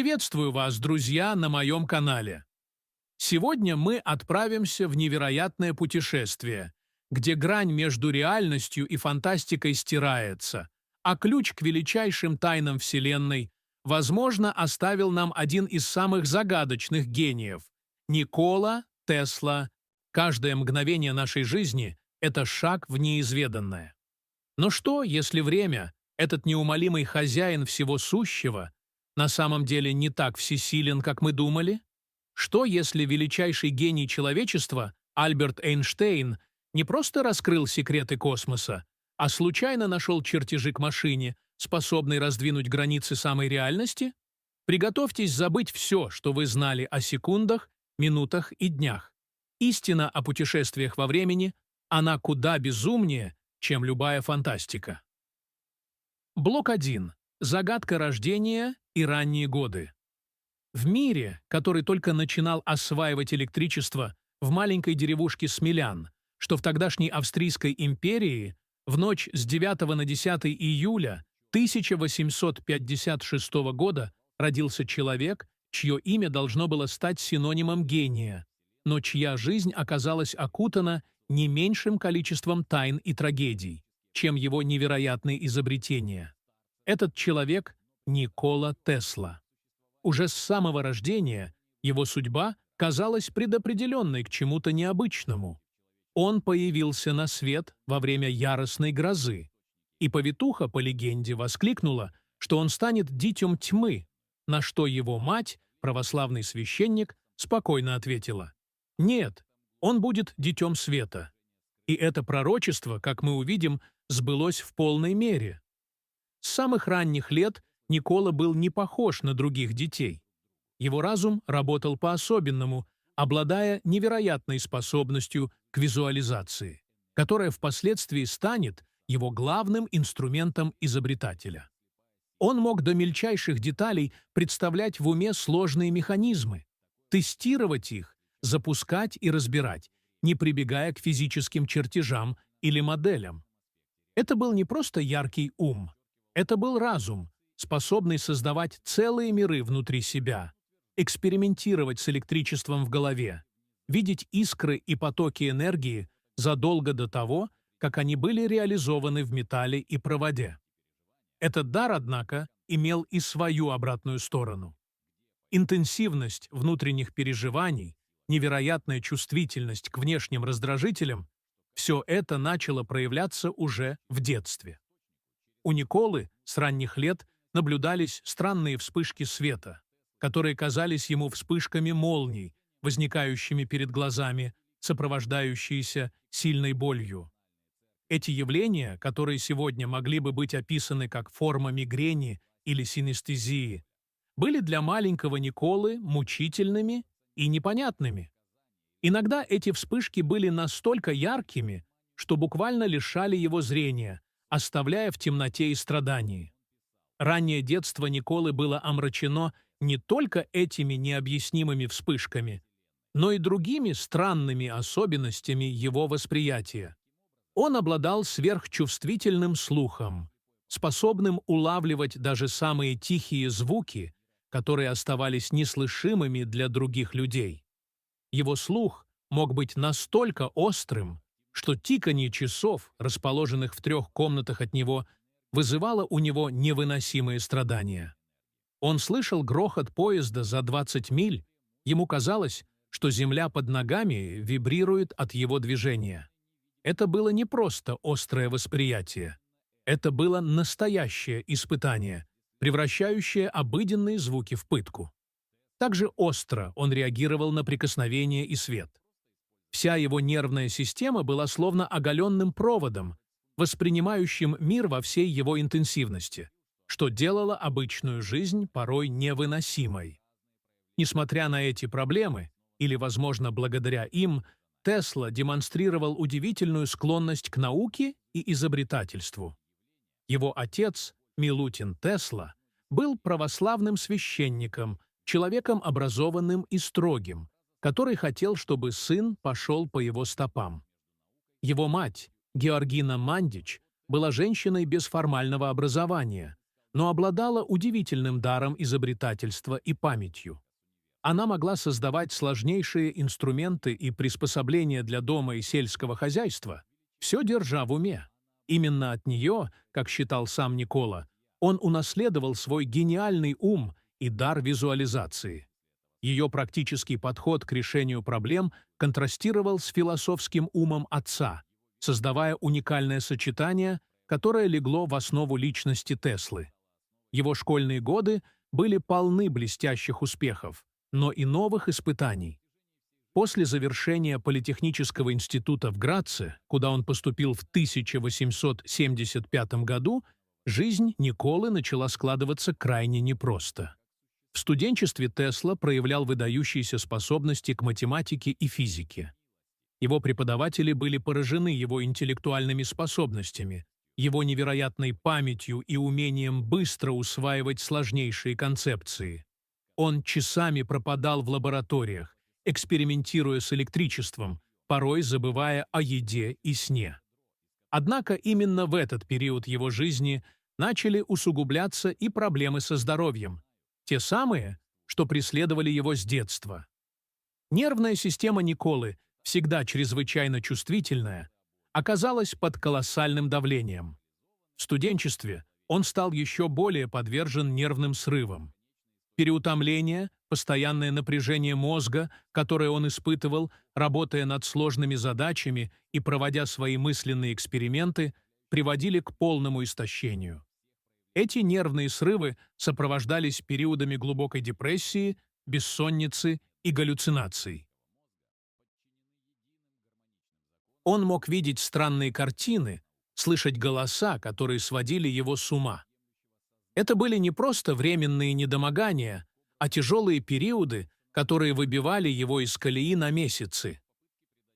Приветствую вас, друзья, на моем канале. Сегодня мы отправимся в невероятное путешествие, где грань между реальностью и фантастикой стирается, а ключ к величайшим тайнам Вселенной, возможно, оставил нам один из самых загадочных гениев – Никола Тесла. Каждое мгновение нашей жизни – это шаг в неизведанное. Но что, если время, этот неумолимый хозяин всего сущего, на самом деле не так всесилен, как мы думали? Что, если величайший гений человечества, Альберт Эйнштейн, не просто раскрыл секреты космоса, а случайно нашел чертежи к машине, способной раздвинуть границы самой реальности? Приготовьтесь забыть все, что вы знали о секундах, минутах и днях. Истина о путешествиях во времени, она куда безумнее, чем любая фантастика. Блок 1. Загадка рождения и ранние годы. В мире, который только начинал осваивать электричество, в маленькой деревушке Смилян, что в тогдашней Австрийской империи, в ночь с 9 на 10 июля 1856 года родился человек, чье имя должно было стать синонимом гения, но чья жизнь оказалась окутана не меньшим количеством тайн и трагедий, чем его невероятные изобретения. Этот человек – Никола Тесла. Уже с самого рождения его судьба казалась предопределенной к чему-то необычному. Он появился на свет во время яростной грозы, и повитуха, по легенде, воскликнула, что он станет дитем тьмы, на что его мать, православный священник, спокойно ответила: «Нет, он будет дитем света». И это пророчество, как мы увидим, сбылось в полной мере. С самых ранних лет Никола был не похож на других детей. Его разум работал по-особенному, обладая невероятной способностью к визуализации, которая впоследствии станет его главным инструментом изобретателя. Он мог до мельчайших деталей представлять в уме сложные механизмы, тестировать их, запускать и разбирать, не прибегая к физическим чертежам или моделям. Это был не просто яркий ум. Это был разум, способный создавать целые миры внутри себя, экспериментировать с электричеством в голове, видеть искры и потоки энергии задолго до того, как они были реализованы в металле и проводе. Этот дар, однако, имел и свою обратную сторону. Интенсивность внутренних переживаний, невероятная чувствительность к внешним раздражителям – все это начало проявляться уже в детстве. У Николы с ранних лет наблюдались странные вспышки света, которые казались ему вспышками молний, возникающими перед глазами, сопровождающиеся сильной болью. Эти явления, которые сегодня могли бы быть описаны как форма мигрени или синестезии, были для маленького Николы мучительными и непонятными. Иногда эти вспышки были настолько яркими, что буквально лишали его зрения, оставляя в темноте и страдании. Раннее детство Николы было омрачено не только этими необъяснимыми вспышками, но и другими странными особенностями его восприятия. Он обладал сверхчувствительным слухом, способным улавливать даже самые тихие звуки, которые оставались неслышимыми для других людей. Его слух мог быть настолько острым, что тиканье часов, расположенных в 3 комнатах от него, вызывало у него невыносимые страдания. Он слышал грохот поезда за 20 миль, ему казалось, что земля под ногами вибрирует от его движения. Это было не просто острое восприятие, это было настоящее испытание, превращающее обыденные звуки в пытку. Также остро он реагировал на прикосновение и свет. Вся его нервная система была словно оголенным проводом, воспринимающим мир во всей его интенсивности, что делало обычную жизнь порой невыносимой. Несмотря на эти проблемы, или, возможно, благодаря им, Тесла демонстрировал удивительную склонность к науке и изобретательству. Его отец, Милутин Тесла, был православным священником, человеком образованным и строгим, который хотел, чтобы сын пошел по его стопам. Его мать, Георгина Мандич, была женщиной без формального образования, но обладала удивительным даром изобретательства и памятью. Она могла создавать сложнейшие инструменты и приспособления для дома и сельского хозяйства, все держа в уме. Именно от нее, как считал сам Никола, он унаследовал свой гениальный ум и дар визуализации. Ее практический подход к решению проблем контрастировал с философским умом отца, создавая уникальное сочетание, которое легло в основу личности Теслы. Его школьные годы были полны блестящих успехов, но и новых испытаний. После завершения Политехнического института в Граце, куда он поступил в 1875 году, жизнь Николы начала складываться крайне непросто. В студенчестве Тесла проявлял выдающиеся способности к математике и физике. Его преподаватели были поражены его интеллектуальными способностями, его невероятной памятью и умением быстро усваивать сложнейшие концепции. Он часами пропадал в лабораториях, экспериментируя с электричеством, порой забывая о еде и сне. Однако именно в этот период его жизни начали усугубляться и проблемы со здоровьем, те самые, что преследовали его с детства. Нервная система Николы, всегда чрезвычайно чувствительная, оказалась под колоссальным давлением. В студенчестве он стал еще более подвержен нервным срывам. Переутомление, постоянное напряжение мозга, которое он испытывал, работая над сложными задачами и проводя свои мысленные эксперименты, приводили к полному истощению. Эти нервные срывы сопровождались периодами глубокой депрессии, бессонницы и галлюцинаций. Он мог видеть странные картины, слышать голоса, которые сводили его с ума. Это были не просто временные недомогания, а тяжелые периоды, которые выбивали его из колеи на месяцы.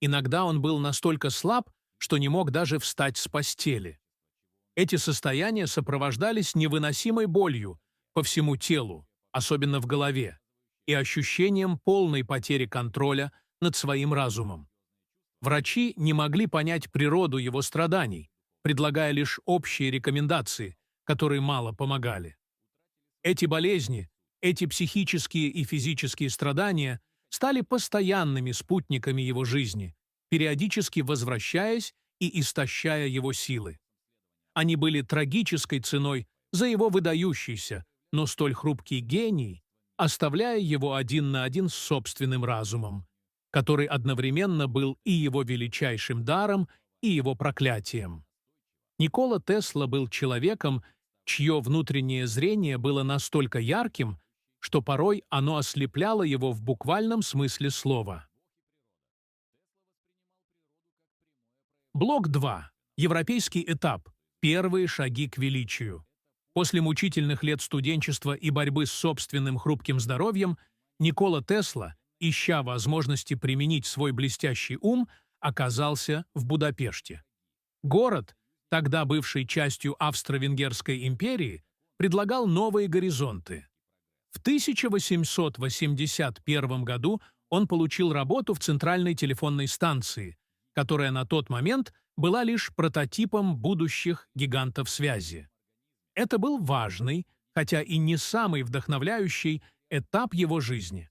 Иногда он был настолько слаб, что не мог даже встать с постели. Эти состояния сопровождались невыносимой болью по всему телу, особенно в голове, и ощущением полной потери контроля над своим разумом. Врачи не могли понять природу его страданий, предлагая лишь общие рекомендации, которые мало помогали. Эти болезни, эти психические и физические страдания стали постоянными спутниками его жизни, периодически возвращаясь и истощая его силы. Они были трагической ценой за его выдающийся, но столь хрупкий гений, оставляя его один на один с собственным разумом, который одновременно был и его величайшим даром, и его проклятием. Никола Тесла был человеком, чье внутреннее зрение было настолько ярким, что порой оно ослепляло его в буквальном смысле слова. Блок 2. Европейский этап. Первые шаги к величию. После мучительных лет студенчества и борьбы с собственным хрупким здоровьем, Никола Тесла, ища возможности применить свой блестящий ум, оказался в Будапеште. Город, тогда бывший частью Австро-Венгерской империи, предлагал новые горизонты. В 1881 году он получил работу в центральной телефонной станции, которая на тот момент была лишь прототипом будущих гигантов связи. Это был важный, хотя и не самый вдохновляющий, этап его жизни.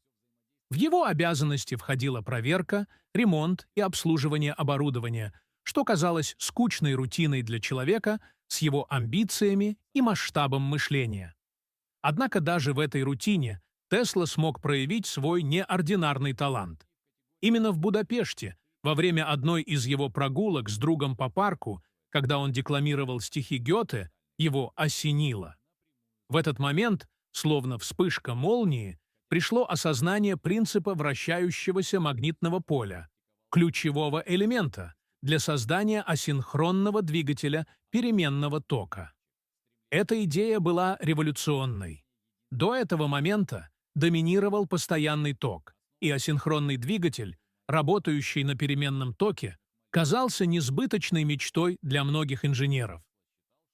В его обязанности входила проверка, ремонт и обслуживание оборудования, что казалось скучной рутиной для человека с его амбициями и масштабом мышления. Однако даже в этой рутине Тесла смог проявить свой неординарный талант. Именно в Будапеште, во время одной из его прогулок с другом по парку, когда он декламировал стихи Гёте, его осенило. В этот момент, словно вспышка молнии, пришло осознание принципа вращающегося магнитного поля, ключевого элемента для создания асинхронного двигателя переменного тока. Эта идея была революционной. До этого момента доминировал постоянный ток, и асинхронный двигатель, работающий на переменном токе, казался несбыточной мечтой для многих инженеров.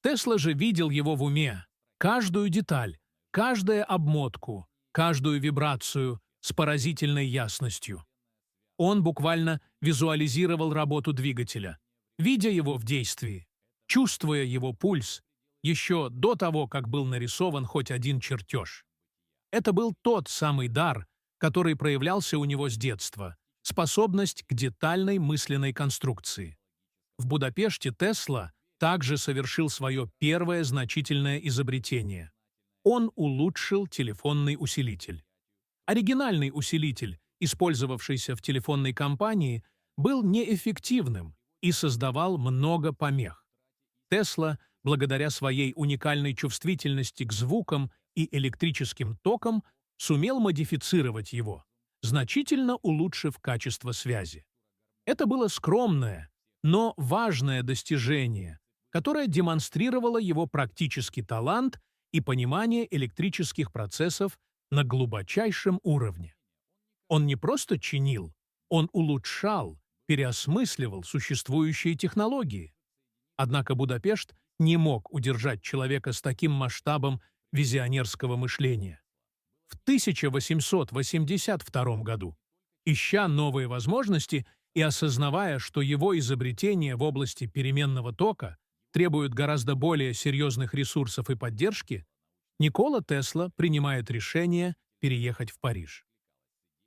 Тесла же видел его в уме, каждую деталь, каждую обмотку, каждую вибрацию с поразительной ясностью. Он буквально визуализировал работу двигателя, видя его в действии, чувствуя его пульс, еще до того, как был нарисован хоть один чертеж. Это был тот самый дар, который проявлялся у него с детства, способность к детальной мысленной конструкции. В Будапеште Тесла также совершил свое первое значительное изобретение. Он улучшил телефонный усилитель. Оригинальный усилитель, использовавшийся в телефонной компании, был неэффективным и создавал много помех. Тесла, благодаря своей уникальной чувствительности к звукам и электрическим токам, сумел модифицировать его, значительно улучшив качество связи. Это было скромное, но важное достижение, которое демонстрировало его практический талант и понимание электрических процессов на глубочайшем уровне. Он не просто чинил, он улучшал, переосмысливал существующие технологии. Однако Будапешт не мог удержать человека с таким масштабом визионерского мышления. В 1882 году, ища новые возможности и осознавая, что его изобретения в области переменного тока требуют гораздо более серьезных ресурсов и поддержки, Никола Тесла принимает решение переехать в Париж.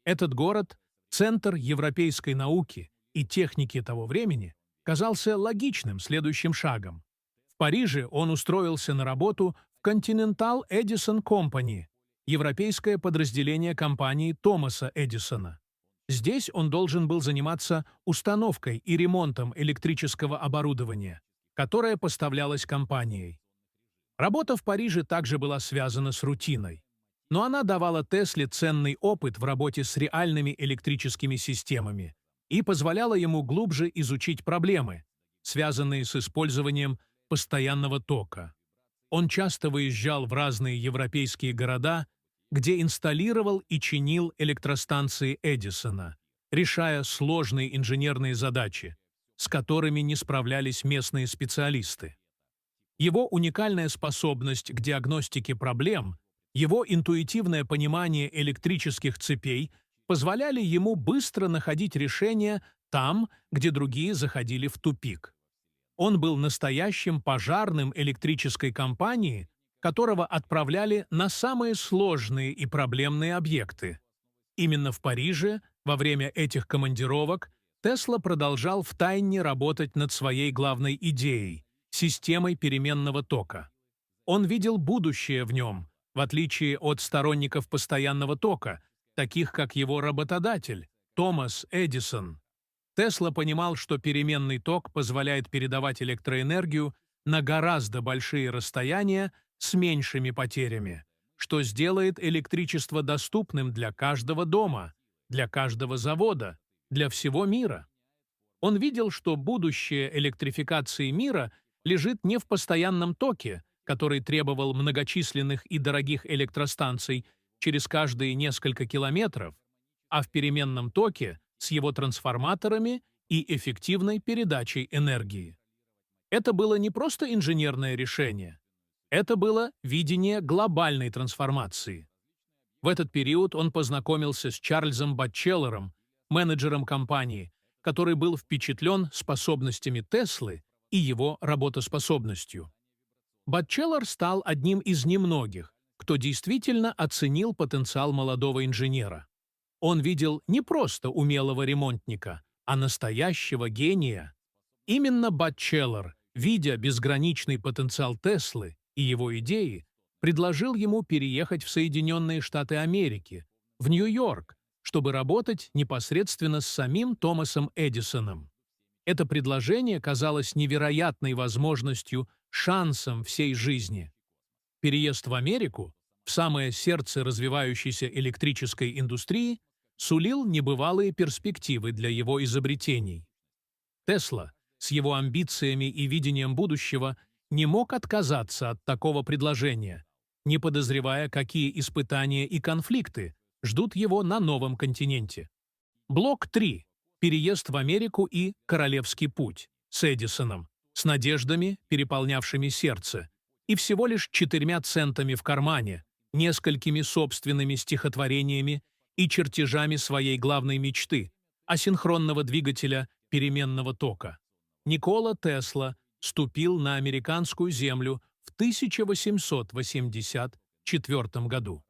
Этот город, центр европейской науки и техники того времени, казался логичным следующим шагом. В Париже он устроился на работу в Continental Edison Company, европейское подразделение компании Томаса Эдисона. Здесь он должен был заниматься установкой и ремонтом электрического оборудования, которое поставлялось компанией. Работа в Париже также была связана с рутиной, но она давала Тесле ценный опыт в работе с реальными электрическими системами и позволяла ему глубже изучить проблемы, связанные с использованием постоянного тока. Он часто выезжал в разные европейские города, где инсталлировал и чинил электростанции Эдисона, решая сложные инженерные задачи, с которыми не справлялись местные специалисты. Его уникальная способность к диагностике проблем, его интуитивное понимание электрических цепей позволяли ему быстро находить решения там, где другие заходили в тупик. Он был настоящим пожарным электрической компании, которого отправляли на самые сложные и проблемные объекты. Именно в Париже, во время этих командировок, Тесла продолжал втайне работать над своей главной идеей – системой переменного тока. Он видел будущее в нем, в отличие от сторонников постоянного тока, таких как его работодатель – Томас Эдисон. Тесла понимал, что переменный ток позволяет передавать электроэнергию на гораздо большие расстояния с меньшими потерями, что сделает электричество доступным для каждого дома, для каждого завода, для всего мира. Он видел, что будущее электрификации мира лежит не в постоянном токе, который требовал многочисленных и дорогих электростанций через каждые несколько километров, а в переменном токе с его трансформаторами и эффективной передачей энергии. Это было не просто инженерное решение, это было видение глобальной трансформации. В этот период он познакомился с Чарльзом Батчелором, менеджером компании, который был впечатлен способностями Теслы и его работоспособностью. Батчелор стал одним из немногих, кто действительно оценил потенциал молодого инженера. Он видел не просто умелого ремонтника, а настоящего гения. Именно Батчелор, видя безграничный потенциал Теслы и его идеи, предложил ему переехать в Соединенные Штаты Америки, в Нью-Йорк, чтобы работать непосредственно с самим Томасом Эдисоном. Это предложение казалось невероятной возможностью, шансом всей жизни. Переезд в Америку, в самое сердце развивающейся электрической индустрии, сулил небывалые перспективы для его изобретений. Тесла, с его амбициями и видением будущего, не мог отказаться от такого предложения, не подозревая, какие испытания и конфликты ждут его на новом континенте. Блок 3. Переезд в Америку и Королевский путь с Эдисоном, с надеждами, переполнявшими сердце, и всего лишь 4 центами в кармане, несколькими собственными стихотворениями и чертежами своей главной мечты – асинхронного двигателя переменного тока. Никола Тесла ступил на американскую землю в 1884 году.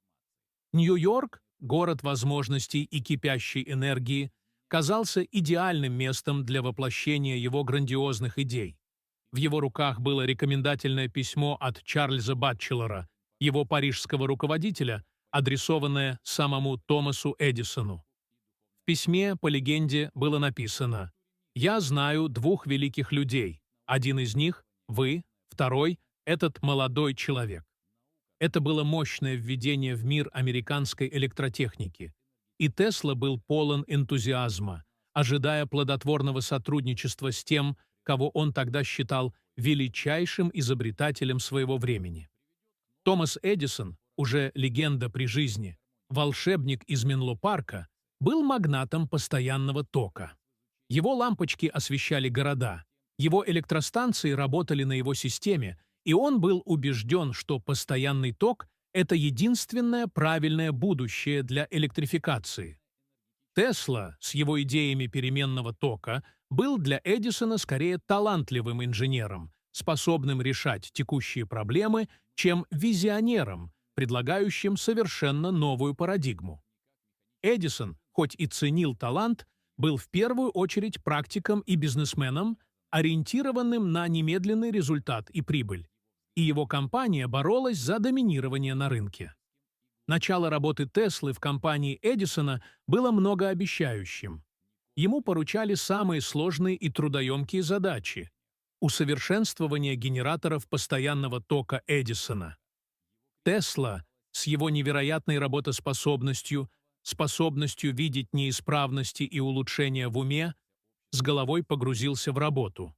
Нью-Йорк, город возможностей и кипящей энергии, казался идеальным местом для воплощения его грандиозных идей. В его руках было рекомендательное письмо от Чарльза Батчелора, его парижского руководителя, адресованное самому Томасу Эдисону. В письме, по легенде, было написано: «Я знаю двух великих людей. Один из них – вы, второй – этот молодой человек». Это было мощное введение в мир американской электротехники. И Тесла был полон энтузиазма, ожидая плодотворного сотрудничества с тем, кого он тогда считал величайшим изобретателем своего времени. Томас Эдисон, уже легенда при жизни, волшебник из Менло-парка, был магнатом постоянного тока. Его лампочки освещали города, его электростанции работали на его системе, и он был убежден, что постоянный ток – это единственное правильное будущее для электрификации. Тесла с его идеями переменного тока был для Эдисона скорее талантливым инженером, способным решать текущие проблемы, чем визионером, предлагающим совершенно новую парадигму. Эдисон, хоть и ценил талант, был в первую очередь практиком и бизнесменом, ориентированным на немедленный результат и прибыль, и его компания боролась за доминирование на рынке. Начало работы Теслы в компании Эдисона было многообещающим. Ему поручали самые сложные и трудоемкие задачи – усовершенствование генераторов постоянного тока Эдисона. Тесла с его невероятной работоспособностью, способностью видеть неисправности и улучшения в уме, с головой погрузился в работу.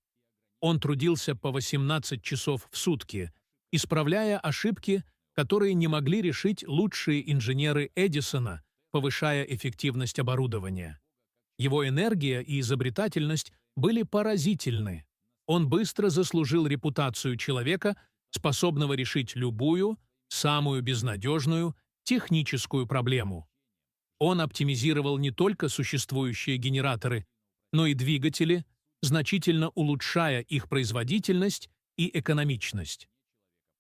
Он трудился по 18 часов в сутки, исправляя ошибки, которые не могли решить лучшие инженеры Эдисона, повышая эффективность оборудования. Его энергия и изобретательность были поразительны. Он быстро заслужил репутацию человека, способного решить любую, самую безнадежную, техническую проблему. Он оптимизировал не только существующие генераторы, но и двигатели, значительно улучшая их производительность и экономичность.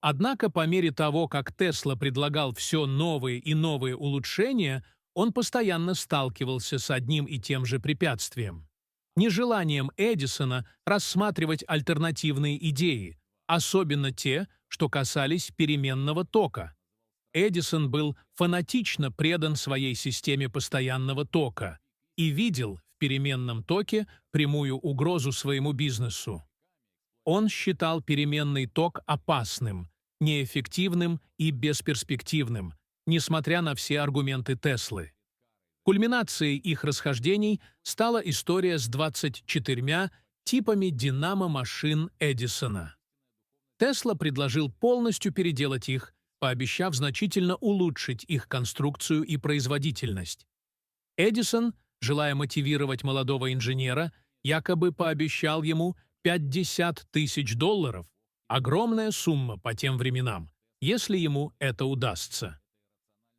Однако по мере того, как Тесла предлагал все новые и новые улучшения, он постоянно сталкивался с одним и тем же препятствием – нежеланием Эдисона рассматривать альтернативные идеи, особенно те, что касались переменного тока. Эдисон был фанатично предан своей системе постоянного тока и видел в переменном токе прямую угрозу своему бизнесу. Он считал переменный ток опасным, неэффективным и бесперспективным, несмотря на все аргументы Теслы. Кульминацией их расхождений стала история с 24 типами динамо-машин Эдисона. Тесла предложил полностью переделать их, пообещав значительно улучшить их конструкцию и производительность. Эдисон, желая мотивировать молодого инженера, якобы пообещал ему $50 тысяч, огромная сумма по тем временам, если ему это удастся.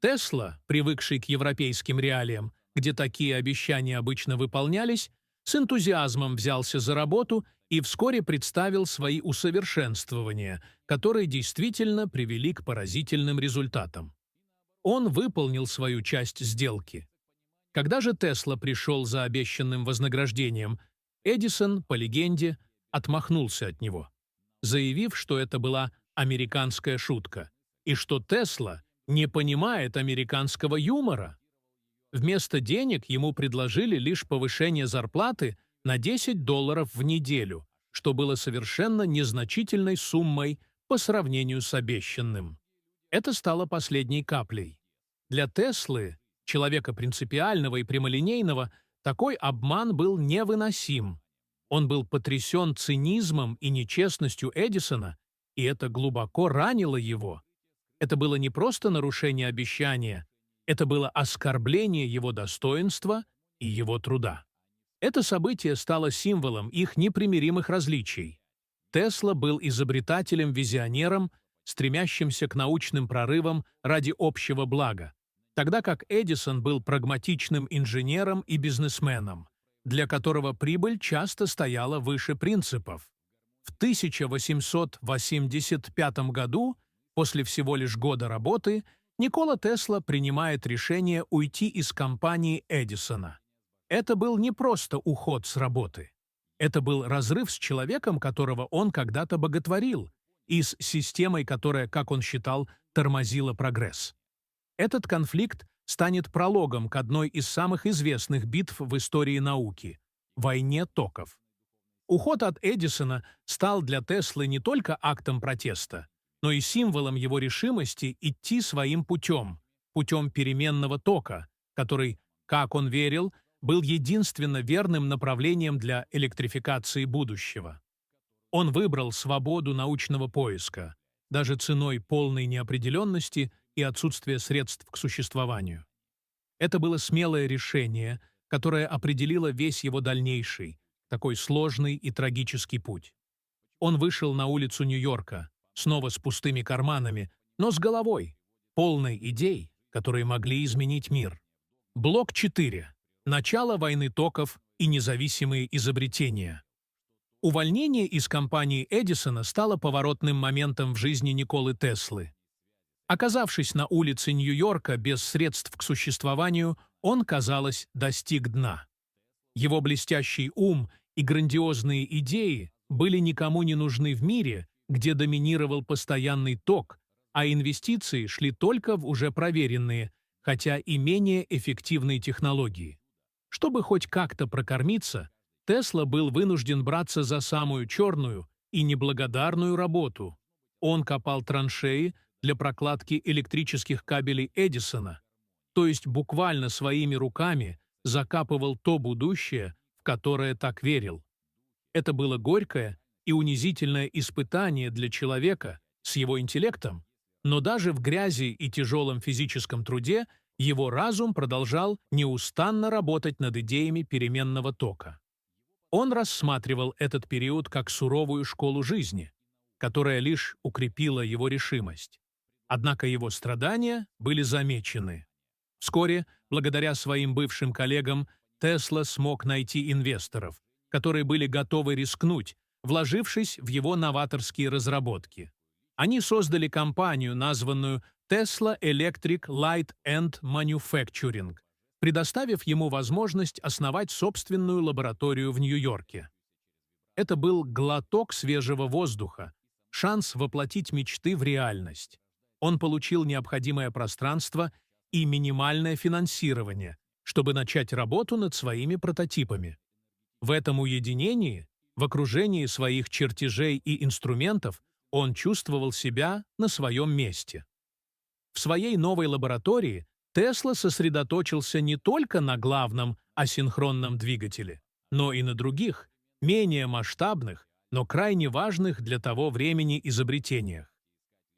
Тесла, привыкший к европейским реалиям, где такие обещания обычно выполнялись, с энтузиазмом взялся за работу и вскоре представил свои усовершенствования, которые действительно привели к поразительным результатам. Он выполнил свою часть сделки. Когда же Тесла пришел за обещанным вознаграждением, Эдисон, по легенде, отмахнулся от него, заявив, что это была американская шутка, и что Тесла не понимает американского юмора. Вместо денег ему предложили лишь повышение зарплаты на $10 в неделю, что было совершенно незначительной суммой по сравнению с обещанным. Это стало последней каплей. Для Теслы, человека принципиального и прямолинейного, такой обман был невыносим. Он был потрясен цинизмом и нечестностью Эдисона, и это глубоко ранило его. Это было не просто нарушение обещания, это было оскорбление его достоинства и его труда. Это событие стало символом их непримиримых различий. Тесла был изобретателем-визионером, стремящимся к научным прорывам ради общего блага, тогда как Эдисон был прагматичным инженером и бизнесменом, для которого прибыль часто стояла выше принципов. В 1885 году, после всего лишь года работы, Никола Тесла принимает решение уйти из компании Эдисона. Это был не просто уход с работы. Это был разрыв с человеком, которого он когда-то боготворил, и с системой, которая, как он считал, тормозила прогресс. Этот конфликт станет прологом к одной из самых известных битв в истории науки – войне токов. Уход от Эдисона стал для Теслы не только актом протеста, но и символом его решимости идти своим путем переменного тока, который, как он верил, был единственно верным направлением для электрификации будущего. Он выбрал свободу научного поиска, даже ценой полной неопределенности и отсутствия средств к существованию. Это было смелое решение, которое определило весь его дальнейший, такой сложный и трагический путь. Он вышел на улицу Нью-Йорка, снова с пустыми карманами, но с головой, полной идей, которые могли изменить мир. Блок 4. Начало войны токов и независимые изобретения. Увольнение из компании Эдисона стало поворотным моментом в жизни Николы Теслы. Оказавшись на улице Нью-Йорка без средств к существованию, он, казалось, достиг дна. Его блестящий ум и грандиозные идеи были никому не нужны в мире, где доминировал постоянный ток, а инвестиции шли только в уже проверенные, хотя и менее эффективные технологии. Чтобы хоть как-то прокормиться, Тесла был вынужден браться за самую черную и неблагодарную работу. Он копал траншеи для прокладки электрических кабелей Эдисона, то есть буквально своими руками закапывал то будущее, в которое так верил. Это было горькое и унизительное испытание для человека с его интеллектом, но даже в грязи и тяжелом физическом труде его разум продолжал неустанно работать над идеями переменного тока. Он рассматривал этот период как суровую школу жизни, которая лишь укрепила его решимость. Однако его страдания были замечены. Вскоре, благодаря своим бывшим коллегам, Тесла смог найти инвесторов, которые были готовы рискнуть, вложившись в его новаторские разработки. Они создали компанию, названную Tesla Electric Light and Manufacturing, предоставив ему возможность основать собственную лабораторию в Нью-Йорке. Это был глоток свежего воздуха, шанс воплотить мечты в реальность. Он получил необходимое пространство и минимальное финансирование, чтобы начать работу над своими прототипами. В этом уединении, в окружении своих чертежей и инструментов, он чувствовал себя на своем месте. В своей новой лаборатории Тесла сосредоточился не только на главном асинхронном двигателе, но и на других, менее масштабных, но крайне важных для того времени изобретениях.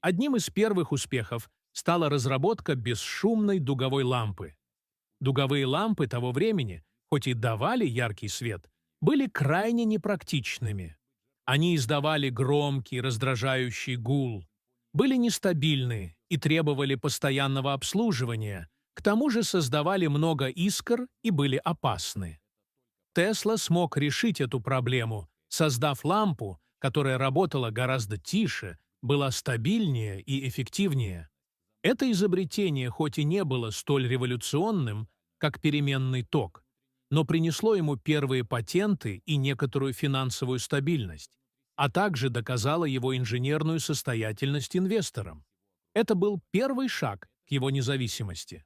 Одним из первых успехов стала разработка бесшумной дуговой лампы. Дуговые лампы того времени, хоть и давали яркий свет, были крайне непрактичными. Они издавали громкий, раздражающий гул, были нестабильны и требовали постоянного обслуживания, к тому же создавали много искр и были опасны. Тесла смог решить эту проблему, создав лампу, которая работала гораздо тише, была стабильнее и эффективнее. Это изобретение хоть и не было столь революционным, как переменный ток, но принесло ему первые патенты и некоторую финансовую стабильность, а также доказало его инженерную состоятельность инвесторам. Это был первый шаг к его независимости.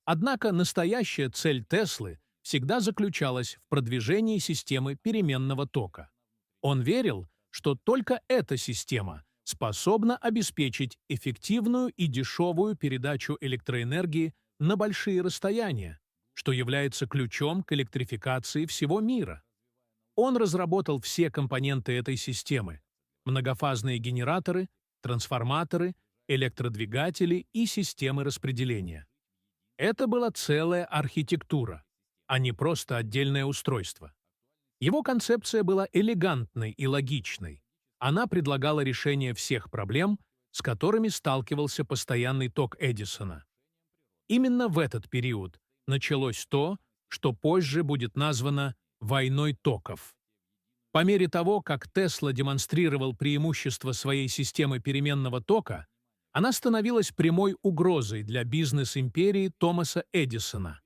Однако настоящая цель Теслы всегда заключалась в продвижении системы переменного тока. Он верил, что только эта система способна обеспечить эффективную и дешевую передачу электроэнергии на большие расстояния, что является ключом к электрификации всего мира. Он разработал все компоненты этой системы – многофазные генераторы, трансформаторы, электродвигатели и системы распределения. Это была целая архитектура, а не просто отдельное устройство. Его концепция была элегантной и логичной. Она предлагала решение всех проблем, с которыми сталкивался постоянный ток Эдисона. Именно в этот период началось то, что позже будет названо «войной токов». По мере того, как Тесла демонстрировал преимущество своей системы переменного тока, она становилась прямой угрозой для бизнес-империи Томаса Эдисона.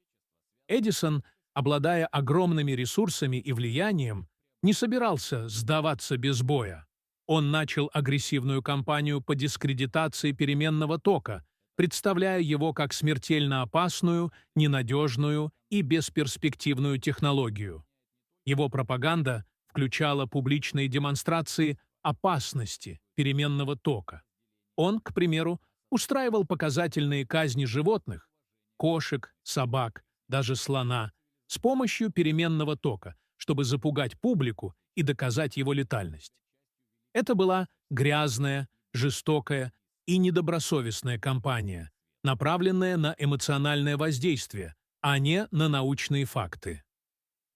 Эдисон, обладая огромными ресурсами и влиянием, не собирался сдаваться без боя. Он начал агрессивную кампанию по дискредитации переменного тока, представляя его как смертельно опасную, ненадежную и бесперспективную технологию. Его пропаганда включала публичные демонстрации опасности переменного тока. Он, к примеру, устраивал показательные казни животных, кошек, собак, даже слона, с помощью переменного тока, чтобы запугать публику и доказать его летальность. Это была грязная, жестокая и недобросовестная кампания, направленная на эмоциональное воздействие, а не на научные факты.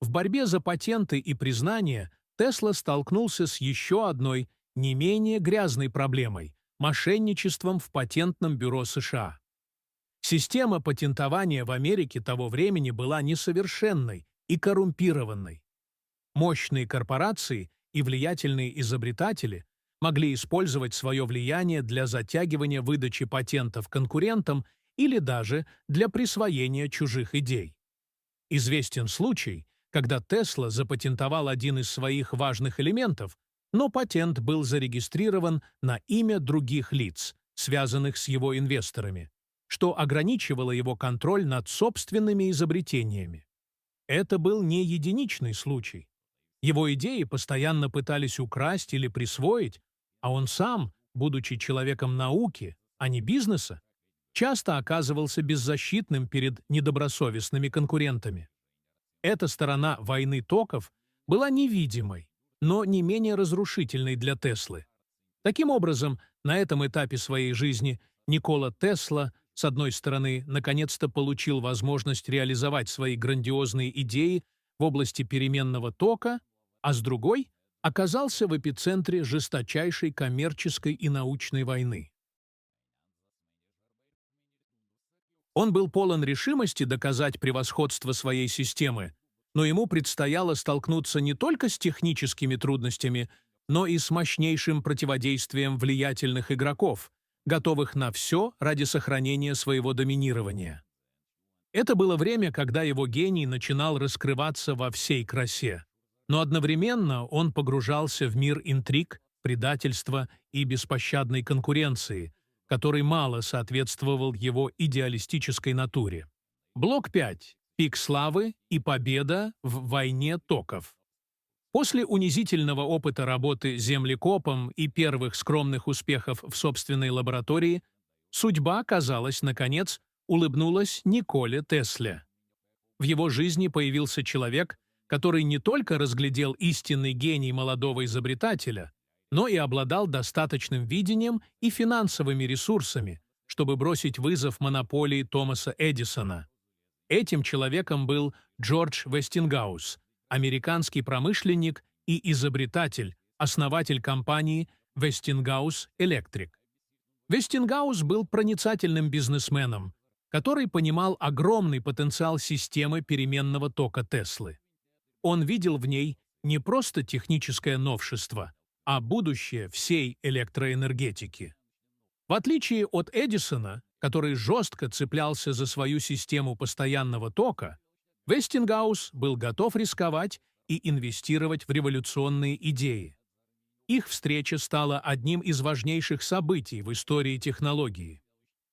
В борьбе за патенты и признание Тесла столкнулся с еще одной, не менее грязной проблемой – мошенничеством в патентном бюро США. Система патентования в Америке того времени была несовершенной и коррумпированной. Мощные корпорации и влиятельные изобретатели могли использовать свое влияние для затягивания выдачи патентов конкурентам или даже для присвоения чужих идей. Известен случай, когда Тесла запатентовал один из своих важных элементов, но патент был зарегистрирован на имя других лиц, связанных с его инвесторами, что ограничивало его контроль над собственными изобретениями. Это был не единичный случай. Его идеи постоянно пытались украсть или присвоить, а он сам, будучи человеком науки, а не бизнеса, часто оказывался беззащитным перед недобросовестными конкурентами. Эта сторона войны токов была невидимой, но не менее разрушительной для Теслы. Таким образом, на этом этапе своей жизни Никола Тесла, с одной стороны, наконец-то получил возможность реализовать свои грандиозные идеи в области переменного тока, а с другой оказался в эпицентре жесточайшей коммерческой и научной войны. Он был полон решимости доказать превосходство своей системы, но ему предстояло столкнуться не только с техническими трудностями, но и с мощнейшим противодействием влиятельных игроков, готовых на все ради сохранения своего доминирования. Это было время, когда его гений начинал раскрываться во всей красе, но одновременно он погружался в мир интриг, предательства и беспощадной конкуренции, который мало соответствовал его идеалистической натуре. Блок 5. Пик славы и победа в войне токов. После унизительного опыта работы землекопом и первых скромных успехов в собственной лаборатории, судьба, казалось, наконец, улыбнулась Николе Тесле. В его жизни появился человек, который не только разглядел истинный гений молодого изобретателя, но и обладал достаточным видением и финансовыми ресурсами, чтобы бросить вызов монополии Томаса Эдисона. Этим человеком был Джордж Вестингаус, американский промышленник и изобретатель, основатель компании Westinghouse Electric. Вестингаус был проницательным бизнесменом, который понимал огромный потенциал системы переменного тока Теслы. Он видел в ней не просто техническое новшество, а будущее всей электроэнергетики. В отличие от Эдисона, который жестко цеплялся за свою систему постоянного тока, Вестингаус был готов рисковать и инвестировать в революционные идеи. Их встреча стала одним из важнейших событий в истории технологии.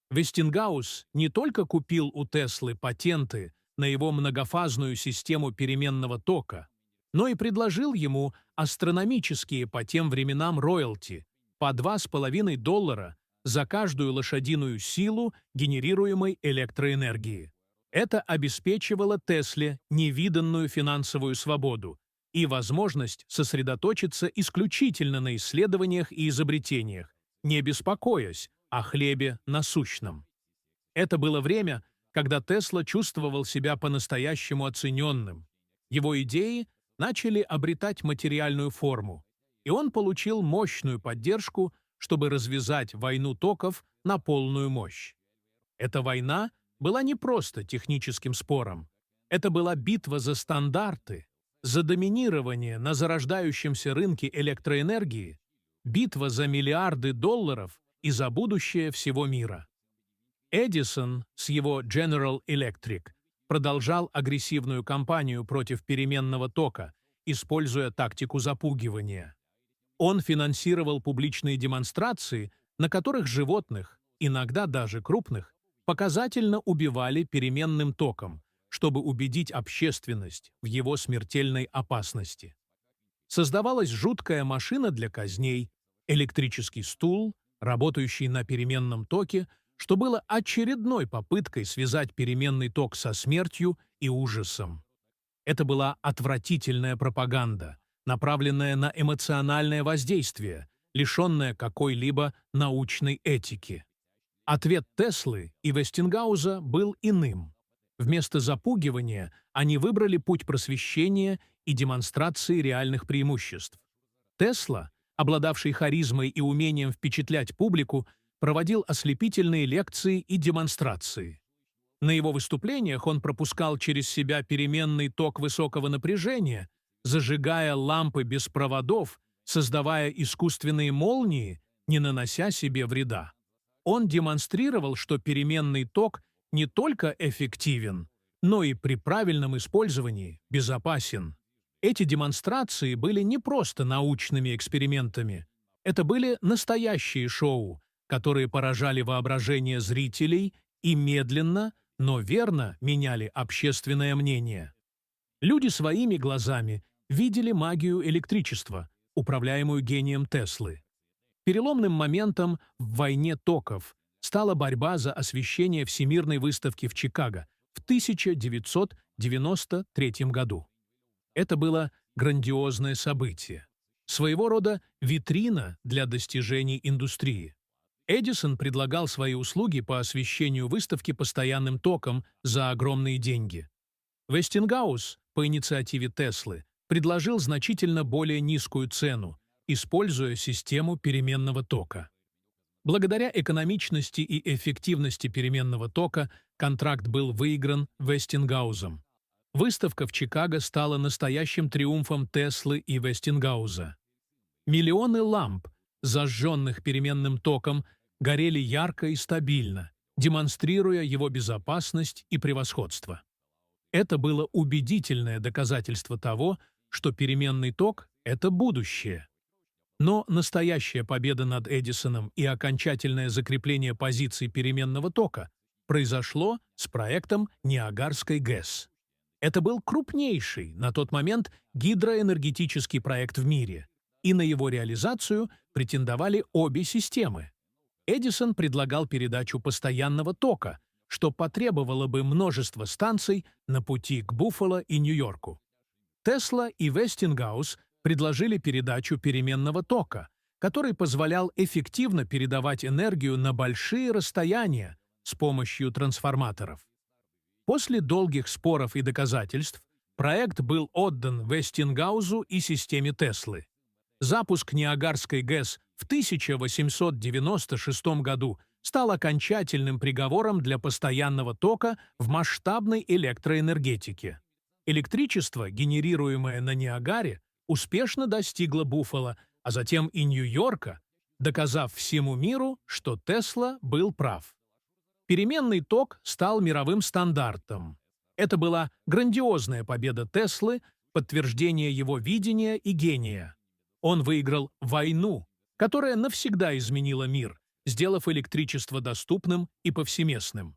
Вестингаус не только купил у Теслы патенты на его многофазную систему переменного тока, но и предложил ему астрономические по тем временам роялти по $2,5 за каждую лошадиную силу генерируемой электроэнергии. Это обеспечивало Тесле невиданную финансовую свободу и возможность сосредоточиться исключительно на исследованиях и изобретениях, не беспокоясь о хлебе насущном. Это было время, когда Тесла чувствовал себя по-настоящему оцененным. Его идеи начали обретать материальную форму, и он получил мощную поддержку, чтобы развязать войну токов на полную мощь. Эта война была не просто техническим спором. Это была битва за стандарты, За доминирование на зарождающемся рынке электроэнергии, битва за миллиарды долларов и за будущее всего мира. Эдисон с его General Electric продолжал агрессивную кампанию против переменного тока, используя тактику запугивания. Он финансировал публичные демонстрации, на которых животных, иногда даже крупных, показательно убивали переменным током, чтобы убедить общественность в его смертельной опасности. Создавалась жуткая машина для казней, электрический стул, работающий на переменном токе, что было очередной попыткой связать переменный ток со смертью и ужасом. Это была отвратительная пропаганда, направленная на эмоциональное воздействие, лишенная какой-либо научной этики. Ответ Теслы и Вестингауза был иным. Вместо запугивания они выбрали путь просвещения и демонстрации реальных преимуществ. Тесла, обладавший харизмой и умением впечатлять публику, проводил ослепительные лекции и демонстрации. На его выступлениях он пропускал через себя переменный ток высокого напряжения, зажигая лампы без проводов, создавая искусственные молнии, не нанося себе вреда. Он демонстрировал, что переменный ток не только эффективен, но и при правильном использовании безопасен. Эти демонстрации были не просто научными экспериментами. Это были настоящие шоу, которые поражали воображение зрителей и медленно, но верно меняли общественное мнение. Люди своими глазами видели магию электричества, управляемую гением Теслы. Переломным моментом в войне токов стала борьба за освещение Всемирной выставки в Чикаго в 1993 году. Это было грандиозное событие, своего рода витрина для достижений индустрии. Эдисон предлагал свои услуги по освещению выставки постоянным током за огромные деньги. Вестингаус, по инициативе Теслы, предложил значительно более низкую цену, используя систему переменного тока. Благодаря экономичности и эффективности переменного тока контракт был выигран Вестингаузом. Выставка в Чикаго стала настоящим триумфом Теслы и Вестингауза. Миллионы ламп, зажженных переменным током, горели ярко и стабильно, демонстрируя его безопасность и превосходство. Это было убедительное доказательство того, что переменный ток — это будущее. Но настоящая победа над Эдисоном и окончательное закрепление позиций переменного тока произошло с проектом Ниагарской ГЭС. Это был крупнейший на тот момент гидроэнергетический проект в мире, и на его реализацию претендовали обе системы. Эдисон предлагал передачу постоянного тока, что потребовало бы множество станций на пути к Буффало и Нью-Йорку. Тесла и Вестингаус предложили передачу переменного тока, который позволял эффективно передавать энергию на большие расстояния с помощью трансформаторов. После долгих споров и доказательств проект был отдан Вестингаузу и системе Теслы. Запуск Ниагарской ГЭС в 1896 году стал окончательным приговором для постоянного тока в масштабной электроэнергетике. Электричество, генерируемое на Ниагаре, успешно достигло Буффало, а затем и Нью-Йорка, доказав всему миру, что Тесла был прав. Переменный ток стал мировым стандартом. Это была грандиозная победа Теслы, подтверждение его видения и гения. Он выиграл войну, которая навсегда изменила мир, сделав электричество доступным и повсеместным.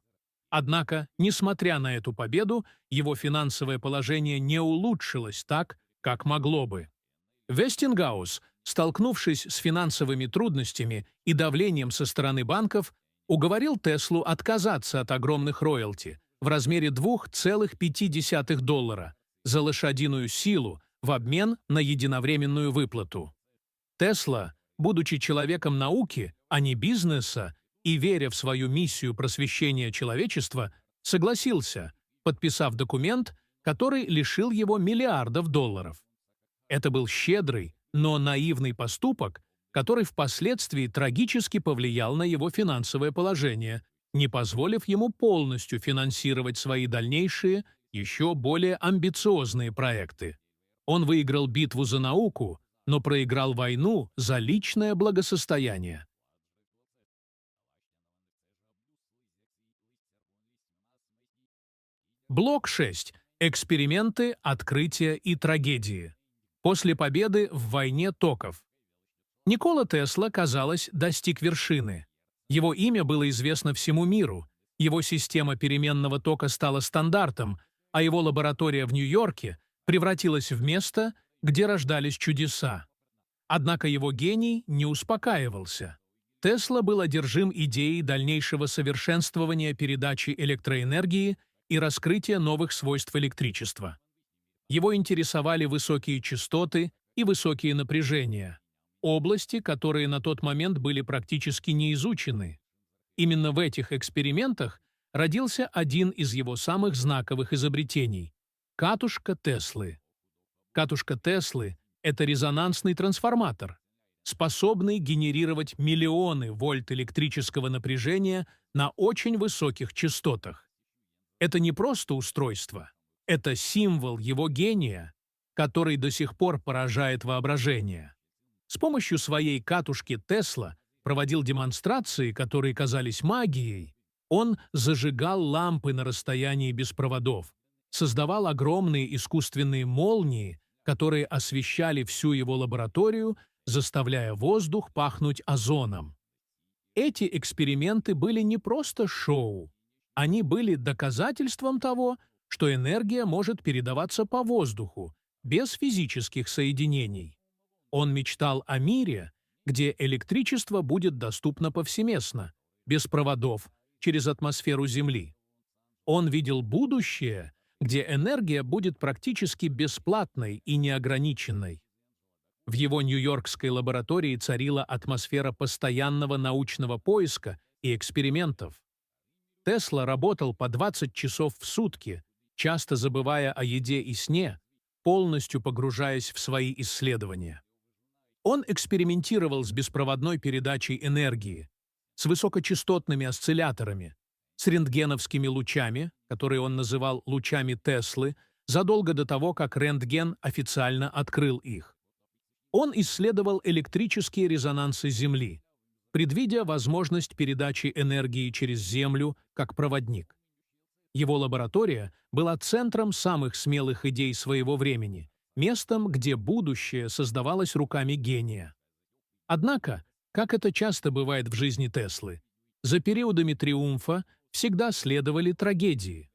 Однако, несмотря на эту победу, его финансовое положение не улучшилось так, как могло бы. Вестингаус, столкнувшись с финансовыми трудностями и давлением со стороны банков, уговорил Теслу отказаться от огромных роялти в размере $2,5 за лошадиную силу в обмен на единовременную выплату. Тесла, будучи человеком науки, а не бизнеса, и веря в свою миссию просвещения человечества, согласился, подписав документ, который лишил его миллиардов долларов. Это был щедрый, но наивный поступок, который впоследствии трагически повлиял на его финансовое положение, не позволив ему полностью финансировать свои дальнейшие, еще более амбициозные проекты. Он выиграл битву за науку, но проиграл войну за личное благосостояние. Блок 6. Эксперименты, открытия и трагедии. После победы в войне токов. Никола Тесла, казалось, достиг вершины. Его имя было известно всему миру, его система переменного тока стала стандартом, а его лаборатория в Нью-Йорке превратилась в место, где рождались чудеса. Однако его гений не успокаивался. Тесла был одержим идеей дальнейшего совершенствования передачи электроэнергии и раскрытия новых свойств электричества. Его интересовали высокие частоты и высокие напряжения, области, которые на тот момент были практически не изучены. Именно в этих экспериментах родился один из его самых знаковых изобретений – катушка Теслы. Катушка Теслы – это резонансный трансформатор, способный генерировать миллионы вольт электрического напряжения на очень высоких частотах. Это не просто устройство, это символ его гения, который до сих пор поражает воображение. С помощью своей катушки Тесла проводил демонстрации, которые казались магией. Он зажигал лампы на расстоянии без проводов, создавал огромные искусственные молнии, которые освещали всю его лабораторию, заставляя воздух пахнуть озоном. Эти эксперименты были не просто шоу. Они были доказательством того, что энергия может передаваться по воздуху, без физических соединений. Он мечтал о мире, где электричество будет доступно повсеместно, без проводов, через атмосферу Земли. Он видел будущее, где энергия будет практически бесплатной и неограниченной. В его нью-йоркской лаборатории царила атмосфера постоянного научного поиска и экспериментов. Тесла работал по 20 часов в сутки, часто забывая о еде и сне, полностью погружаясь в свои исследования. Он экспериментировал с беспроводной передачей энергии, с высокочастотными осцилляторами, с рентгеновскими лучами, которые он называл лучами Теслы, задолго до того, как рентген официально открыл их. Он исследовал электрические резонансы Земли, предвидя возможность передачи энергии через Землю как проводник. Его лаборатория была центром самых смелых идей своего времени, местом, где будущее создавалось руками гения. Однако, как это часто бывает в жизни Теслы, за периодами триумфа всегда следовали трагедии.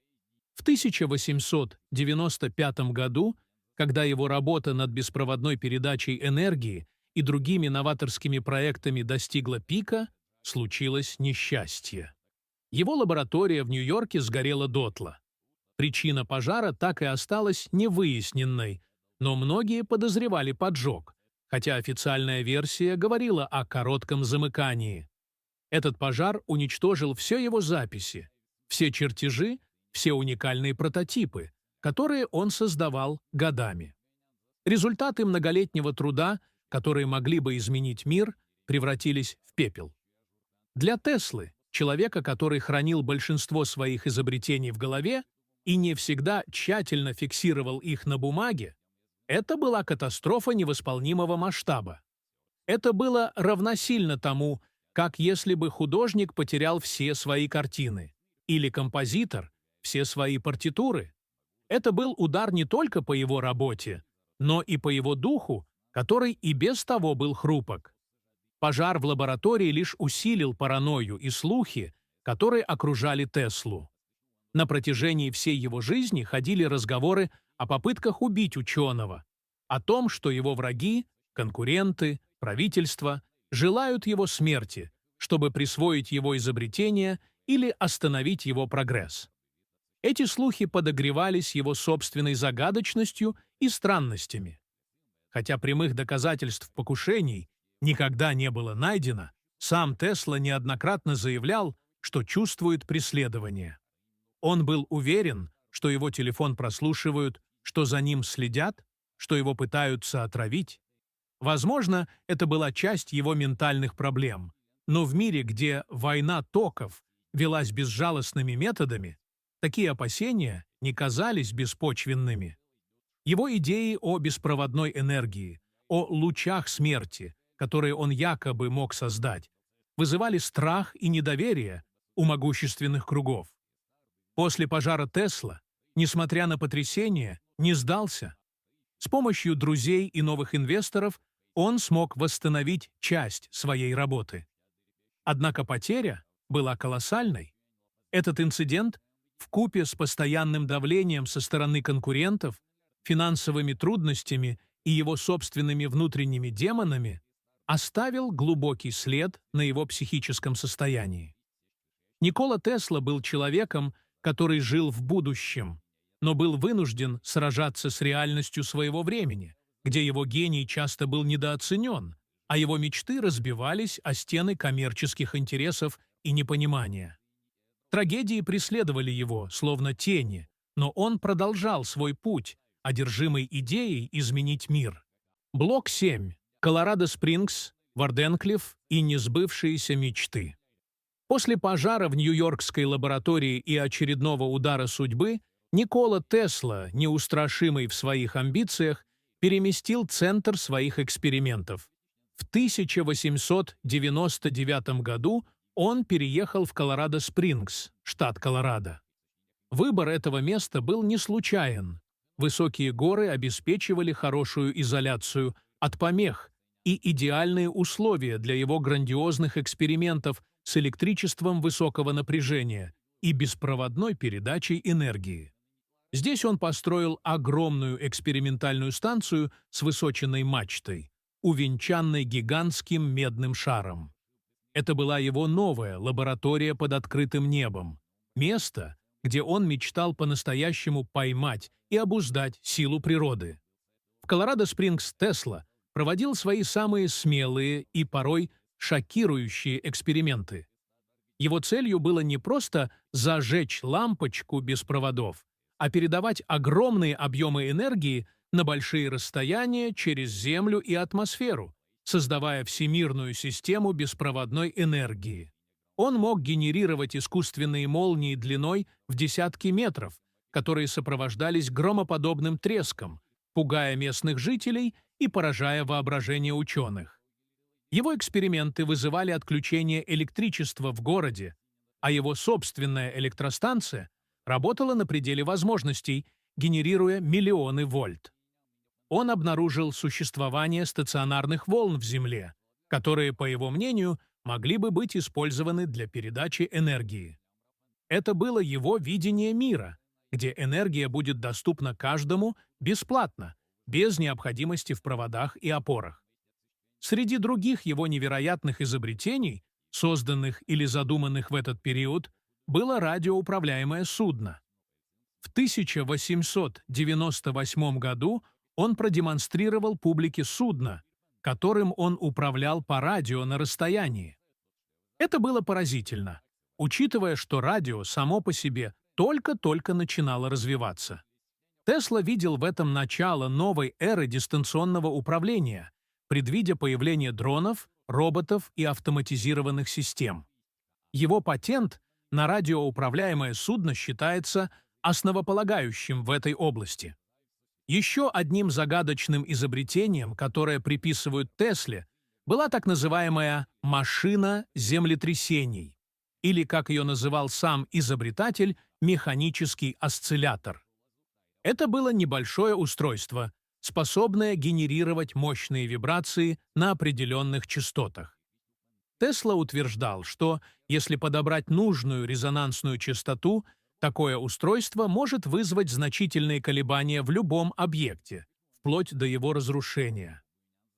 В 1895 году, когда его работа над беспроводной передачей энергии и другими новаторскими проектами достигла пика, случилось несчастье. Его лаборатория в Нью-Йорке сгорела дотла. Причина пожара так и осталась невыясненной, но многие подозревали поджог, хотя официальная версия говорила о коротком замыкании. Этот пожар уничтожил все его записи, все чертежи, все уникальные прототипы, которые он создавал годами. Результаты многолетнего труда, которые могли бы изменить мир, превратились в пепел. Для Теслы, человека, который хранил большинство своих изобретений в голове и не всегда тщательно фиксировал их на бумаге, это была катастрофа невосполнимого масштаба. Это было равносильно тому, как если бы художник потерял все свои картины, или композитор — все свои партитуры. Это был удар не только по его работе, но и по его духу, который и без того был хрупок. Пожар в лаборатории лишь усилил паранойю и слухи, которые окружали Теслу. На протяжении всей его жизни ходили разговоры о попытках убить ученого, о том, что его враги, конкуренты, правительство желают его смерти, чтобы присвоить его изобретение или остановить его прогресс. Эти слухи подогревались его собственной загадочностью и странностями. Хотя прямых доказательств покушений никогда не было найдено, сам Тесла неоднократно заявлял, что чувствует преследование. Он был уверен, что его телефон прослушивают, что за ним следят, что его пытаются отравить. Возможно, это была часть его ментальных проблем, но в мире, где война токов велась безжалостными методами, такие опасения не казались беспочвенными. Его идеи о беспроводной энергии, о лучах смерти, которые он якобы мог создать, вызывали страх и недоверие у могущественных кругов. После пожара Тесла, несмотря на потрясение, не сдался. С помощью друзей и новых инвесторов он смог восстановить часть своей работы. Однако потеря была колоссальной. Этот инцидент, вкупе с постоянным давлением со стороны конкурентов, финансовыми трудностями и его собственными внутренними демонами, оставил глубокий след на его психическом состоянии. Никола Тесла был человеком, который жил в будущем, но был вынужден сражаться с реальностью своего времени, где его гений часто был недооценен, а его мечты разбивались о стены коммерческих интересов и непонимания. Трагедии преследовали его, словно тени, но он продолжал свой путь, одержимый идеей изменить мир. Блок 7. Колорадо-Спрингс, Варденклифф и несбывшиеся мечты. После пожара в Нью-Йоркской лаборатории и очередного удара судьбы Никола Тесла, неустрашимый в своих амбициях, переместил центр своих экспериментов. В 1899 году он переехал в Колорадо-Спрингс, штат Колорадо. Выбор этого места был не случайен. Высокие горы обеспечивали хорошую изоляцию от помех и идеальные условия для его грандиозных экспериментов с электричеством высокого напряжения и беспроводной передачей энергии. Здесь он построил огромную экспериментальную станцию с высоченной мачтой, увенчанной гигантским медным шаром. Это была его новая лаборатория под открытым небом, место, где он мечтал по-настоящему поймать и обуздать силу природы. В Колорадо-Спрингс Тесла проводил свои самые смелые и порой шокирующие эксперименты. Его целью было не просто зажечь лампочку без проводов, а передавать огромные объемы энергии на большие расстояния через Землю и атмосферу, создавая всемирную систему беспроводной энергии. Он мог генерировать искусственные молнии длиной в десятки метров, которые сопровождались громоподобным треском, пугая местных жителей и поражая воображение ученых. Его эксперименты вызывали отключение электричества в городе, а его собственная электростанция работала на пределе возможностей, генерируя миллионы вольт. Он обнаружил существование стационарных волн в Земле, которые, по его мнению, могли бы быть использованы для передачи энергии. Это было его видение мира, где энергия будет доступна каждому бесплатно, без необходимости в проводах и опорах. Среди других его невероятных изобретений, созданных или задуманных в этот период, было радиоуправляемое судно. В 1898 году он продемонстрировал публике судно, которым он управлял по радио на расстоянии. Это было поразительно, учитывая, что радио само по себе только-только начинало развиваться. Тесла видел в этом начало новой эры дистанционного управления, предвидя появление дронов, роботов и автоматизированных систем. Его патент на радиоуправляемое судно считается основополагающим в этой области. Еще одним загадочным изобретением, которое приписывают Тесле, была так называемая «машина землетрясений», или, как ее называл сам изобретатель, механический осциллятор. Это было небольшое устройство, способное генерировать мощные вибрации на определенных частотах. Тесла утверждал, что если подобрать нужную резонансную частоту, такое устройство может вызвать значительные колебания в любом объекте, вплоть до его разрушения.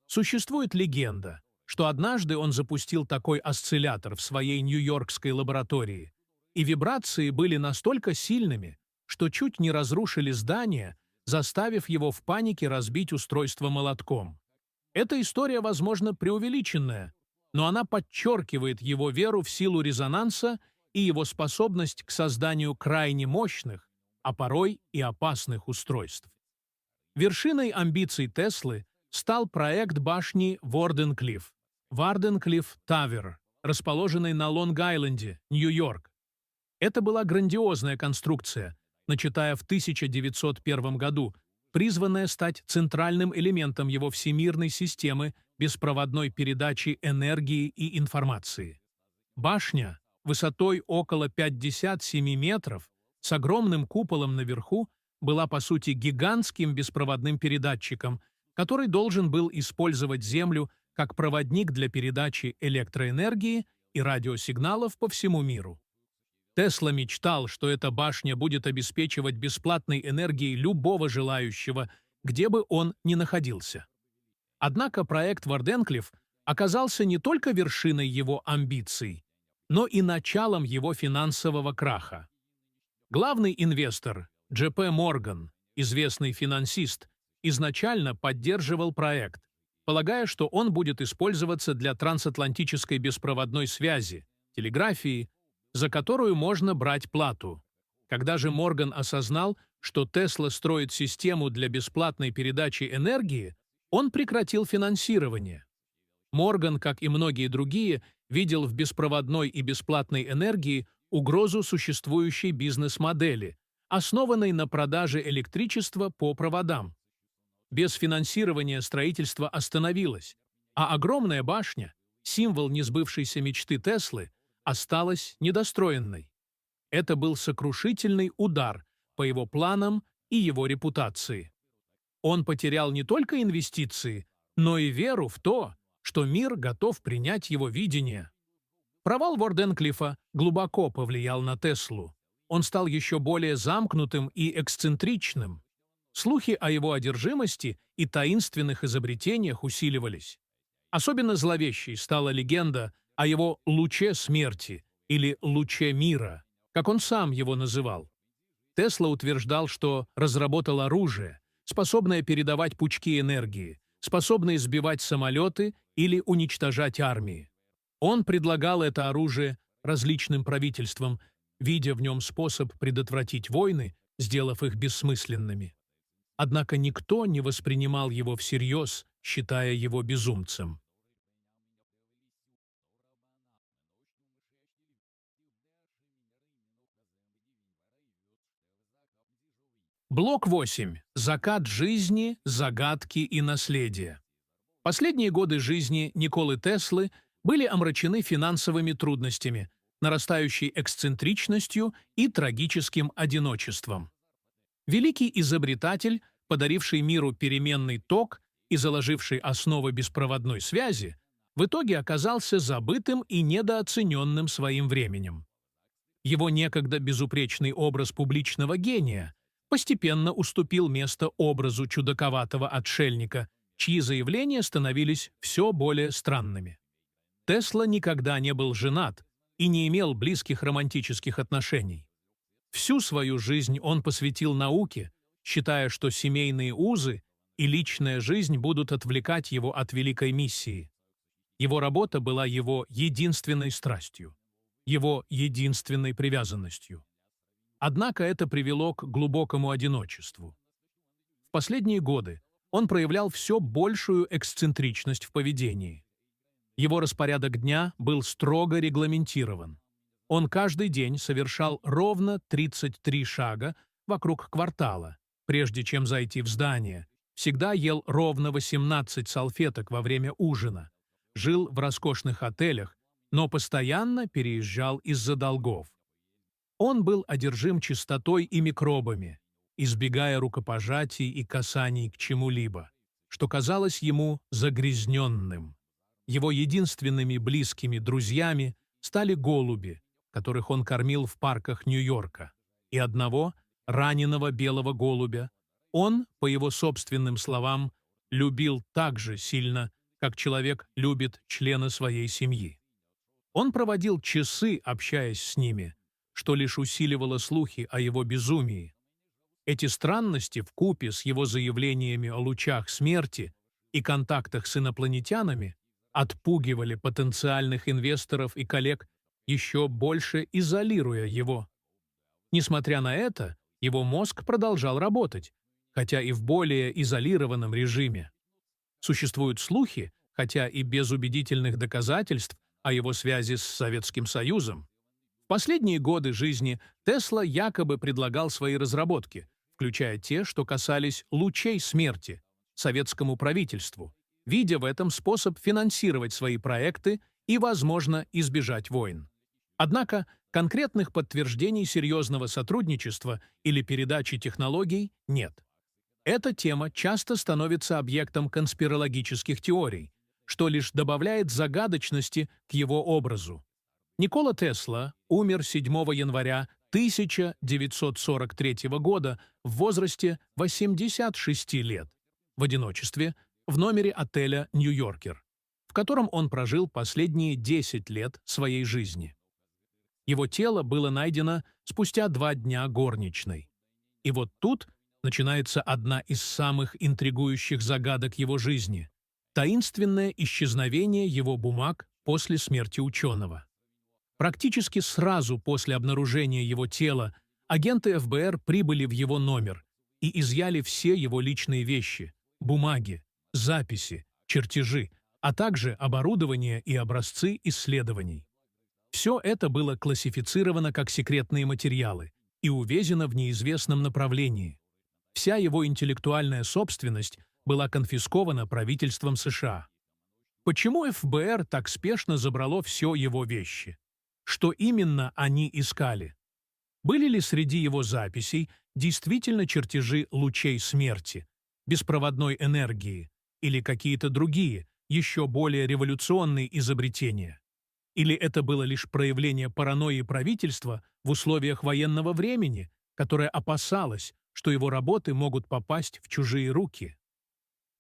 Существует легенда, что однажды он запустил такой осциллятор в своей нью-йоркской лаборатории, и вибрации были настолько сильными, что чуть не разрушили здание, заставив его в панике разбить устройство молотком. Эта история, возможно, преувеличенная, но она подчеркивает его веру в силу резонанса и его способность к созданию крайне мощных, а порой и опасных устройств. Вершиной амбиций Теслы стал проект башни Варденклифф, Варденклифф Тавер, расположенной на Лонг-Айленде, Нью-Йорк. Это была грандиозная конструкция, начатая в 1901 году, призванная стать центральным элементом его всемирной системы беспроводной передачи энергии и информации. Башня высотой около 57 метров с огромным куполом наверху была по сути гигантским беспроводным передатчиком, который должен был использовать Землю как проводник для передачи электроэнергии и радиосигналов по всему миру. Тесла мечтал, что эта башня будет обеспечивать бесплатной энергией любого желающего, где бы он ни находился. Однако проект Варденклифф оказался не только вершиной его амбиций, но и началом его финансового краха. Главный инвестор J.P. Морган, известный финансист, изначально поддерживал проект, полагая, что он будет использоваться для трансатлантической беспроводной связи, телеграфии, за которую можно брать плату. Когда же Морган осознал, что Тесла строит систему для бесплатной передачи энергии, он прекратил финансирование. Морган, как и многие другие, видел в беспроводной и бесплатной энергии угрозу существующей бизнес-модели, основанной на продаже электричества по проводам. Без финансирования строительство остановилось, а огромная башня, символ несбывшейся мечты Теслы, осталась недостроенной. Это был сокрушительный удар по его планам и его репутации. Он потерял не только инвестиции, но и веру в то, что мир готов принять его видение. Провал Варденклиффа глубоко повлиял на Теслу. Он стал еще более замкнутым и эксцентричным. Слухи о его одержимости и таинственных изобретениях усиливались. Особенно зловещей стала легенда о его «луче смерти» или «луче мира», как он сам его называл. Тесла утверждал, что разработал оружие, способное передавать пучки энергии, способное сбивать самолеты или уничтожать армии. Он предлагал это оружие различным правительствам, видя в нем способ предотвратить войны, сделав их бессмысленными. Однако никто не воспринимал его всерьез, считая его безумцем. Блок 8. Закат жизни, загадки и наследие. Последние годы жизни Николы Теслы были омрачены финансовыми трудностями, нарастающей эксцентричностью и трагическим одиночеством. Великий изобретатель, подаривший миру переменный ток и заложивший основы беспроводной связи, в итоге оказался забытым и недооцененным своим временем. Его некогда безупречный образ публичного гения постепенно уступил место образу чудаковатого отшельника, чьи заявления становились все более странными. Тесла никогда не был женат и не имел близких романтических отношений. Всю свою жизнь он посвятил науке, считая, что семейные узы и личная жизнь будут отвлекать его от великой миссии. Его работа была его единственной страстью, его единственной привязанностью. Однако это привело к глубокому одиночеству. В последние годы он проявлял все большую эксцентричность в поведении. Его распорядок дня был строго регламентирован. Он каждый день совершал ровно 33 шага вокруг квартала, прежде чем зайти в здание, всегда ел ровно 18 салфеток во время ужина, жил в роскошных отелях, но постоянно переезжал из-за долгов. Он был одержим чистотой и микробами, избегая рукопожатий и касаний к чему-либо, что казалось ему загрязненным. Его единственными близкими друзьями стали голуби, которых он кормил в парках Нью-Йорка, и одного раненого белого голубя он, по его собственным словам, любил так же сильно, как человек любит члена своей семьи. Он проводил часы, общаясь с ними, что лишь усиливало слухи о его безумии. Эти странности вкупе с его заявлениями о лучах смерти и контактах с инопланетянами отпугивали потенциальных инвесторов и коллег, еще больше изолируя его. Несмотря на это, его мозг продолжал работать, хотя и в более изолированном режиме. Существуют слухи, хотя и без убедительных доказательств, о его связи с Советским Союзом. В последние годы жизни Тесла якобы предлагал свои разработки, включая те, что касались лучей смерти, советскому правительству, видя в этом способ финансировать свои проекты и, возможно, избежать войн. Однако конкретных подтверждений серьезного сотрудничества или передачи технологий нет. Эта тема часто становится объектом конспирологических теорий, что лишь добавляет загадочности к его образу. Никола Тесла умер 7 января 1943 года в возрасте 86 лет, в одиночестве, в номере отеля «Нью-Йоркер», в котором он прожил последние 10 лет своей жизни. Его тело было найдено спустя 2 дня горничной. И вот тут начинается одна из самых интригующих загадок его жизни – таинственное исчезновение его бумаг после смерти ученого. Практически сразу после обнаружения его тела агенты ФБР прибыли в его номер и изъяли все его личные вещи – бумаги, записи, чертежи, а также оборудование и образцы исследований. Все это было классифицировано как секретные материалы и увезено в неизвестном направлении. Вся его интеллектуальная собственность была конфискована правительством США. Почему ФБР так спешно забрало все его вещи? Что именно они искали? Были ли среди его записей действительно чертежи лучей смерти, беспроводной энергии или какие-то другие, еще более революционные изобретения? Или это было лишь проявление паранойи правительства в условиях военного времени, которое опасалось, что его работы могут попасть в чужие руки?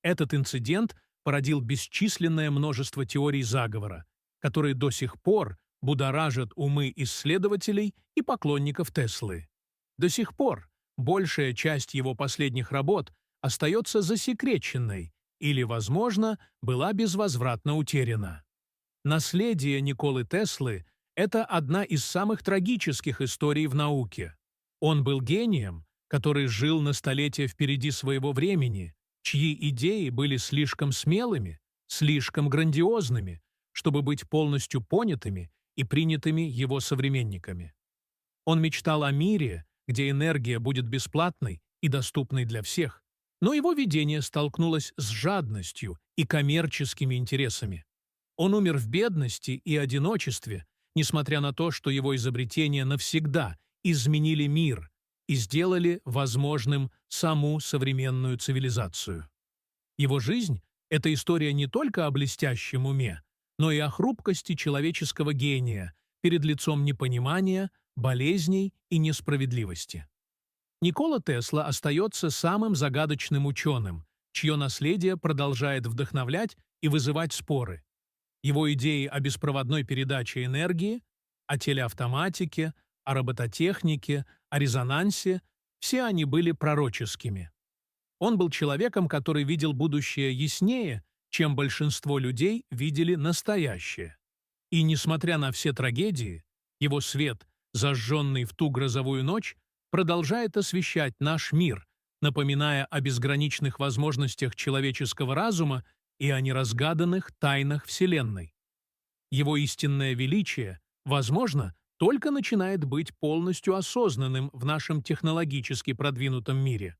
Этот инцидент породил бесчисленное множество теорий заговора, которые до сих пор будоражат умы исследователей и поклонников Теслы. До сих пор большая часть его последних работ остается засекреченной или, возможно, была безвозвратно утеряна. Наследие Николы Теслы – это одна из самых трагических историй в науке. Он был гением, который жил на столетия впереди своего времени, чьи идеи были слишком смелыми, слишком грандиозными, чтобы быть полностью понятыми и принятыми его современниками. Он мечтал о мире, где энергия будет бесплатной и доступной для всех, но его видение столкнулось с жадностью и коммерческими интересами. Он умер в бедности и одиночестве, несмотря на то, что его изобретения навсегда изменили мир и сделали возможным саму современную цивилизацию. Его жизнь – это история не только о блестящем уме, но и о хрупкости человеческого гения перед лицом непонимания, болезней и несправедливости. Никола Тесла остается самым загадочным ученым, чье наследие продолжает вдохновлять и вызывать споры. Его идеи о беспроводной передаче энергии, о телеавтоматике, о робототехнике, о резонансе – все они были пророческими. Он был человеком, который видел будущее яснее, чем большинство людей видели настоящее. И, несмотря на все трагедии, его свет, зажженный в ту грозовую ночь, продолжает освещать наш мир, напоминая о безграничных возможностях человеческого разума и о неразгаданных тайнах Вселенной. Его истинное величие, возможно, только начинает быть полностью осознанным в нашем технологически продвинутом мире.